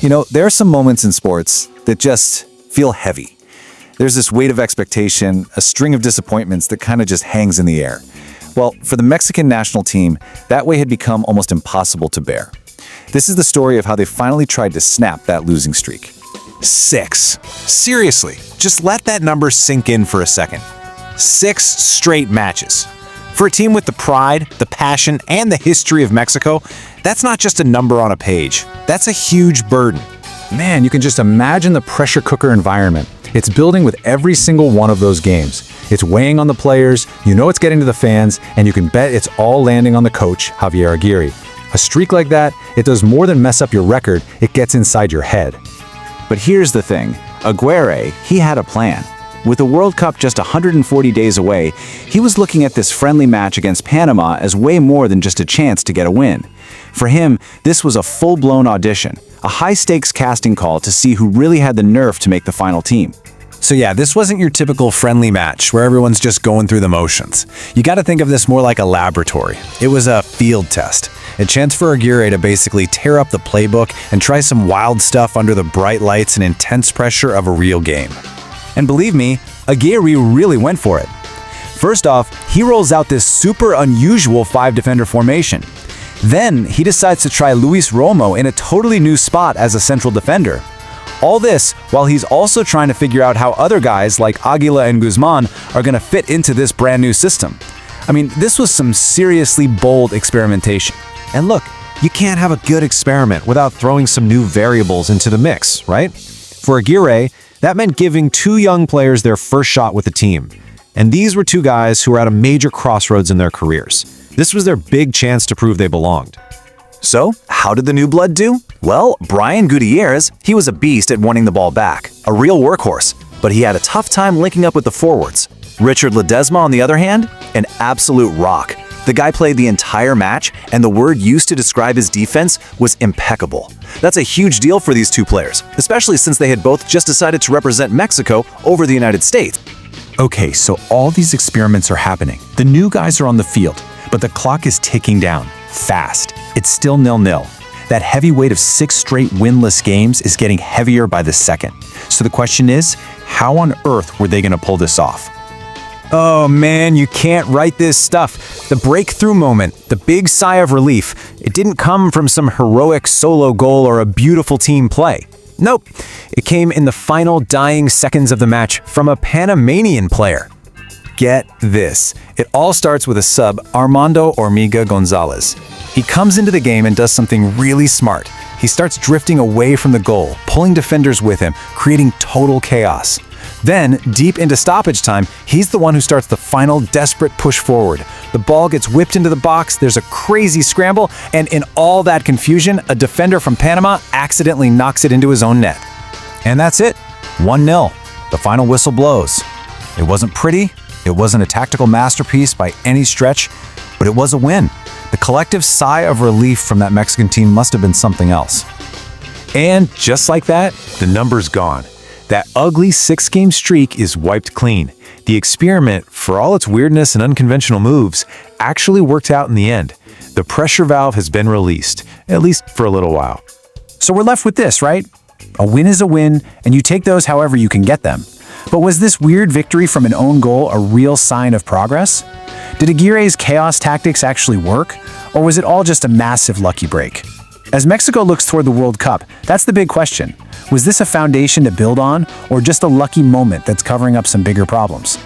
You know, there are some moments in sports that just feel heavy. There's this weight of expectation, a string of disappointments that kind of just hangs in the air. Well, for the Mexican national team, that weight had become almost impossible to bear. This is the story of how they finally tried to snap that losing streak. 6. Seriously, just let that number sink in for a second. 6 straight matches. For a team with the pride, the passion, and the history of Mexico, that's not just a number on a page. That's a huge burden. Man, you can just imagine the pressure cooker environment. It's building with every single one of those games. It's weighing on the players, you know it's getting to the fans, and you can bet it's all landing on the coach, Javier Aguirre. A streak like that, it does more than mess up your record, it gets inside your head. But here's the thing, Aguirre, he had a plan. With the World Cup just 140 days away, he was looking at this friendly match against Panama as way more than just a chance to get a win. For him, this was a full-blown audition, a high-stakes casting call to see who really had the nerve to make the final team. So yeah, this wasn't your typical friendly match where everyone's just going through the motions. You got to think of this more like a laboratory. It was a field test, a chance for Aguirre to basically tear up the playbook and try some wild stuff under the bright lights and intense pressure of a real game. And believe me, Aguirre really went for it. First off, he rolls out this super unusual 5-defender formation. Then, he decides to try Luis Romo in a totally new spot as a central defender. All this while he's also trying to figure out how other guys like Aguirre and Guzman are going to fit into this brand new system. I mean, this was some seriously bold experimentation. And look, you can't have a good experiment without throwing some new variables into the mix, right? For Aguirre, that meant giving 2 young players their first shot with the team. And these were 2 guys who were at a major crossroads in their careers. This was their big chance to prove they belonged. So, how did the new blood do? Well, Brian Gutierrez, he was a beast at winning the ball back, a real workhorse, but he had a tough time linking up with the forwards. Richard Ledezma, on the other hand, an absolute rock. The guy played the entire match, and the word used to describe his defense was impeccable. That's a huge deal for these 2 players, especially since they had both just decided to represent Mexico over the United States. Okay, so all these experiments are happening. The new guys are on the field, but the clock is ticking down, fast. It's still 0-0. That heavy weight of 6 straight winless games is getting heavier by the second. So the question is, how on earth were they going to pull this off? Oh man, you can't write this stuff. The breakthrough moment, the big sigh of relief, it didn't come from some heroic solo goal or a beautiful team play. Nope, it came in the final dying seconds of the match from a Panamanian player. Get this, it all starts with a sub, Armando Hormiga González. He comes into the game and does something really smart. He starts drifting away from the goal, pulling defenders with him, creating total chaos. Then, deep into stoppage time, he's the one who starts the final desperate push forward. The ball gets whipped into the box, there's a crazy scramble, and in all that confusion, a defender from Panama accidentally knocks it into his own net. And that's it, 1-0. The final whistle blows. It wasn't pretty, it wasn't a tactical masterpiece by any stretch, but it was a win. The collective sigh of relief from that Mexican team must have been something else. And just like that, the number's gone. That ugly 6-game streak is wiped clean. The experiment, for all its weirdness and unconventional moves, actually worked out in the end. The pressure valve has been released, at least for a little while. So we're left with this, right? A win is a win, and you take those however you can get them. But was this weird victory from an own goal a real sign of progress? Did Aguirre's chaos tactics actually work, or was it all just a massive lucky break? As Mexico looks toward the World Cup, that's the big question. Was this a foundation to build on, or just a lucky moment that's covering up some bigger problems?